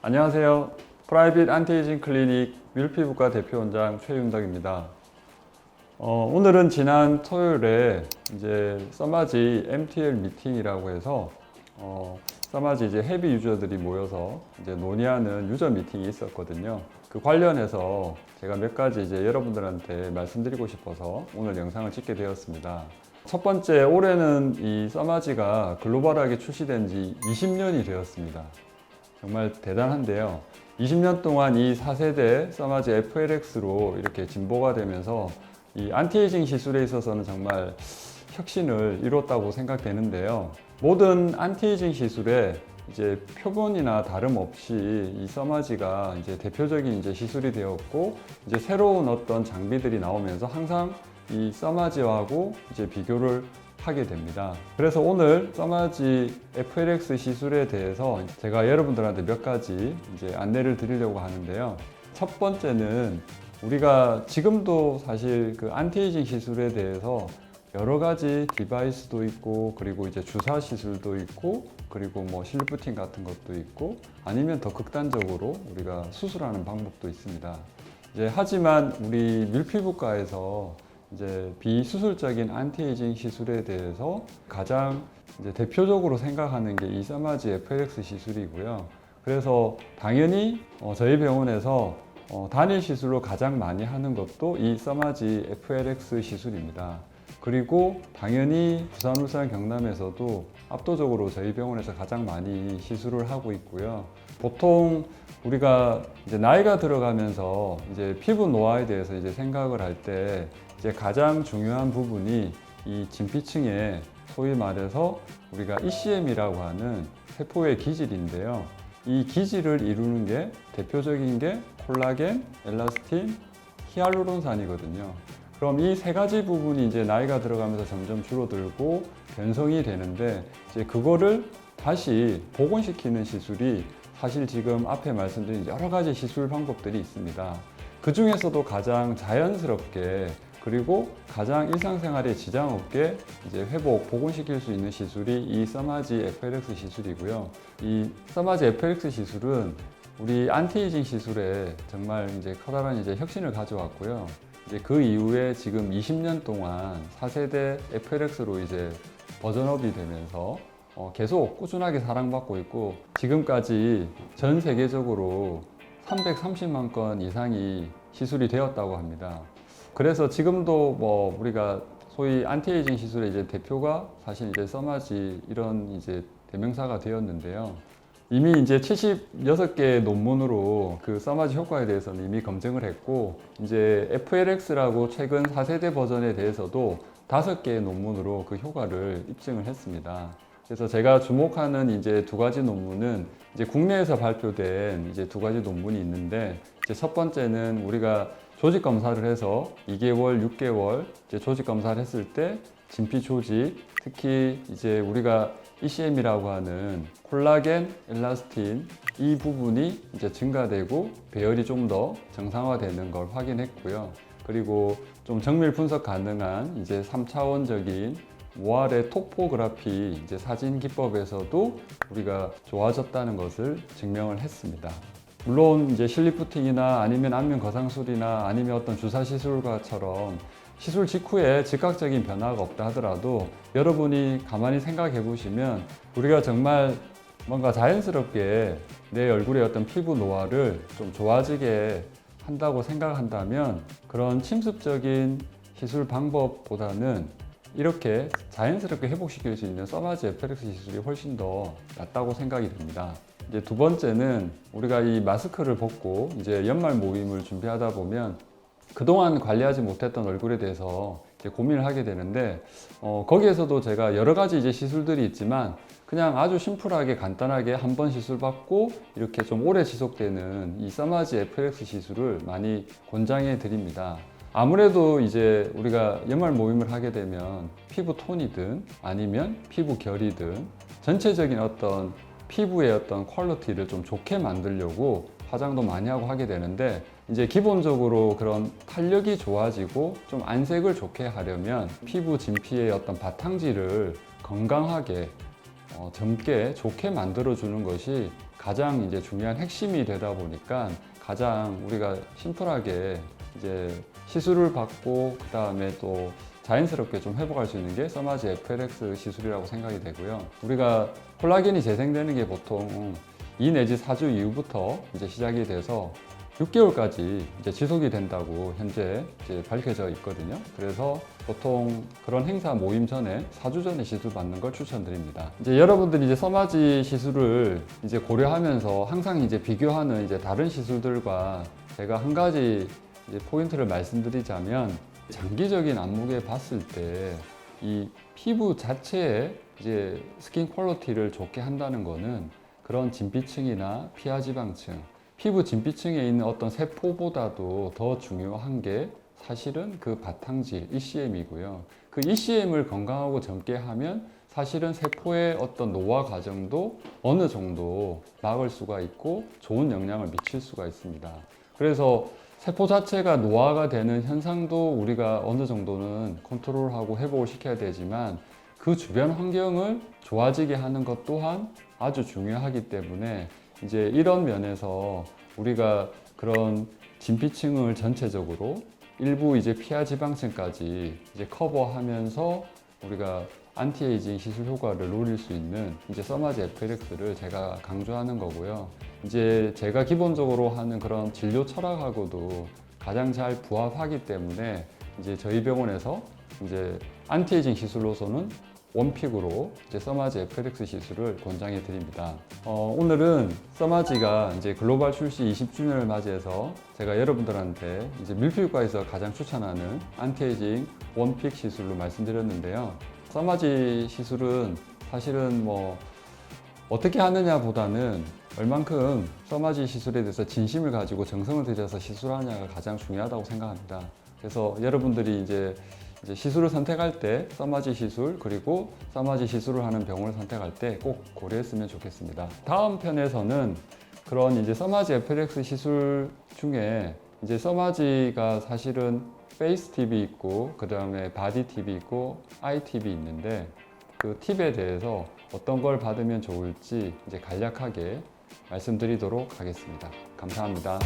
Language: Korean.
안녕하세요. 프라이빗 안티에이징 클리닉 윌피부과 대표원장 최윤덕입니다. 오늘은 지난 토요일에 이제 써마지 MTL 미팅이라고 해서 써마지 이제 헤비 유저들이 모여서 이제 논의하는 유저 미팅이 있었거든요. 그 관련해서 제가 몇 가지 이제 여러분들한테 말씀드리고 싶어서 오늘 영상을 찍게 되었습니다. 첫 번째, 올해는 이 써마지가 글로벌하게 출시된 지 20년이 되었습니다. 정말 대단한데요. 20년 동안 이 4세대 써마지 FLX로 이렇게 진보가 되면서 이 안티에이징 시술에 있어서는 정말 혁신을 이뤘다고 생각되는데요. 모든 안티에이징 시술에 이제 표본이나 다름없이 이 써마지가 이제 대표적인 이제 시술이 되었고, 이제 새로운 어떤 장비들이 나오면서 항상 이 써마지하고 이제 비교를 하게 됩니다. 그래서 오늘 써마지 FLX 시술에 대해서 제가 여러분들한테 몇 가지 이제 안내를 드리려고 하는데요. 첫 번째는 우리가 지금도 사실 그 안티에이징 시술에 대해서 여러 가지 디바이스도 있고, 그리고 이제 주사 시술도 있고, 그리고 뭐 실리프팅 같은 것도 있고, 아니면 더 극단적으로 우리가 수술하는 방법도 있습니다. 이제 하지만 우리 밀피부과에서 이제 비수술적인 안티에이징 시술에 대해서 가장 이제 대표적으로 생각하는 게 이 써마지 FLX 시술이고요. 그래서 당연히 저희 병원에서 단일 시술로 가장 많이 하는 것도 이 써마지 FLX 시술입니다. 그리고 당연히 부산, 울산, 경남에서도 압도적으로 저희 병원에서 가장 많이 시술을 하고 있고요. 보통 우리가 이제 나이가 들어가면서 이제 피부 노화에 대해서 이제 생각을 할 때 이제 가장 중요한 부분이 이 진피층에 소위 말해서 우리가 ECM이라고 하는 세포의 기질인데요. 이 기질을 이루는 게 대표적인 게 콜라겐, 엘라스틴, 히알루론산이거든요. 그럼 이 세 가지 부분이 이제 나이가 들어가면서 점점 줄어들고 변성이 되는데, 이제 그거를 다시 복원시키는 시술이 사실 지금 앞에 말씀드린 여러 가지 시술 방법들이 있습니다. 그 중에서도 가장 자연스럽게 그리고 가장 일상생활에 지장 없게 이제 회복, 복원시킬 수 있는 시술이 이 써마지 FLX 시술이고요. 이 써마지 FLX 시술은 우리 안티에이징 시술에 정말 이제 커다란 이제 혁신을 가져왔고요. 이제 그 이후에 지금 20년 동안 4세대 FLX로 이제 버전업이 되면서 계속 꾸준하게 사랑받고 있고, 지금까지 전 세계적으로 330만 건 이상이 시술이 되었다고 합니다. 그래서 지금도 뭐 우리가 소위 안티에이징 시술의 이제 대표가 사실 이제 써마지 이런 이제 대명사가 되었는데요. 이미 이제 76개의 논문으로 그 써마지 효과에 대해서는 이미 검증을 했고, 이제 FLX라고 최근 4세대 버전에 대해서도 5개의 논문으로 그 효과를 입증을 했습니다. 그래서 제가 주목하는 이제 두 가지 논문은 이제 국내에서 발표된 이제 두 가지 논문이 있는데, 이제 첫 번째는 우리가 조직 검사를 해서 2개월, 6개월 이제 조직 검사를 했을 때 진피 조직, 특히 이제 우리가 ECM이라고 하는 콜라겐, 엘라스틴 이 부분이 이제 증가되고 배열이 좀 더 정상화되는 걸 확인했고요. 그리고 좀 정밀 분석 가능한 이제 3차원적인 모알의 토포그래피 이제 사진 기법에서도 우리가 좋아졌다는 것을 증명을 했습니다. 물론 이제 실리프팅이나 아니면 안면 거상술이나 아니면 어떤 주사 시술과처럼 시술 직후에 즉각적인 변화가 없다 하더라도 여러분이 가만히 생각해 보시면 우리가 정말 뭔가 자연스럽게 내 얼굴의 어떤 피부 노화를 좀 좋아지게 한다고 생각한다면 그런 침습적인 시술 방법보다는 이렇게 자연스럽게 회복시킬 수 있는 써마지 FLX 시술이 훨씬 더 낫다고 생각이 됩니다. 이제 두 번째는 우리가 이 마스크를 벗고 이제 연말 모임을 준비하다 보면 그동안 관리하지 못했던 얼굴에 대해서 이제 고민을 하게 되는데, 거기에서도 제가 여러 가지 이제 시술들이 있지만 그냥 아주 심플하게 간단하게 한 번 시술 받고 이렇게 좀 오래 지속되는 이 써마지 FLX 시술을 많이 권장해 드립니다. 아무래도 이제 우리가 연말 모임을 하게 되면 피부 톤이든 아니면 피부 결이든 전체적인 어떤 피부의 어떤 퀄리티를 좀 좋게 만들려고 화장도 많이 하고 하게 되는데, 이제 기본적으로 그런 탄력이 좋아지고 좀 안색을 좋게 하려면 피부 진피의 어떤 바탕질을 건강하게 젊게 좋게 만들어 주는 것이 가장 이제 중요한 핵심이 되다 보니까 가장 우리가 심플하게 이제 시술을 받고 그 다음에 또 자연스럽게 좀 회복할 수 있는 게 써마지 FLX 시술이라고 생각이 되고요. 우리가 콜라겐이 재생되는 게 보통 2 내지 4주 이후부터 이제 시작이 돼서 6개월까지 이제 지속이 된다고 현재 이제 밝혀져 있거든요. 그래서 보통 그런 행사 모임 전에 4주 전에 시술 받는 걸 추천드립니다. 이제 여러분들이 이제 써마지 시술을 이제 고려하면서 항상 이제 비교하는 이제 다른 시술들과 제가 한 가지 이제 포인트를 말씀드리자면 장기적인 안목에 봤을 때 이 피부 자체에 이제 스킨 퀄리티를 좋게 한다는 거는 그런 진피층이나 피하지방층, 피부 진피층에 있는 어떤 세포보다도 더 중요한 게 사실은 그 바탕질 ECM이고요. 그 ECM을 건강하고 젊게 하면 사실은 세포의 어떤 노화 과정도 어느 정도 막을 수가 있고 좋은 영향을 미칠 수가 있습니다. 그래서 세포 자체가 노화가 되는 현상도 우리가 어느 정도는 컨트롤하고 회복을 시켜야 되지만 그 주변 환경을 좋아지게 하는 것 또한 아주 중요하기 때문에 이제 이런 면에서 우리가 그런 진피층을 전체적으로 일부 이제 피하 지방층까지 이제 커버하면서 우리가 안티에이징 시술 효과를 노릴 수 있는 이제 써마지 FLX를 제가 강조하는 거고요. 이제 제가 기본적으로 하는 그런 진료 철학하고도 가장 잘 부합하기 때문에 이제 저희 병원에서 이제 안티에이징 시술로서는 원픽으로 이제 써마지 FLX 시술을 권장해 드립니다. 오늘은 써마지가 이제 글로벌 출시 20주년을 맞이해서 제가 여러분들한테 이제 밀피부과에서 가장 추천하는 안티에이징 원픽 시술로 말씀드렸는데요. 써마지 시술은 사실은 뭐 어떻게 하느냐 보다는 얼만큼 써마지 시술에 대해서 진심을 가지고 정성을 들여서 시술하느냐가 가장 중요하다고 생각합니다. 그래서 여러분들이 이제 시술을 선택할 때 써마지 시술 그리고 써마지 시술을 하는 병원을 선택할 때 꼭 고려했으면 좋겠습니다. 다음 편에서는 그런 이제 써마지 FLX 시술 중에 이제 써마지가 사실은 페이스 팁이 있고 그 다음에 바디 팁이 있고 아이 팁이 있는데 그 팁에 대해서 어떤 걸 받으면 좋을지 이제 간략하게 말씀드리도록 하겠습니다. 감사합니다.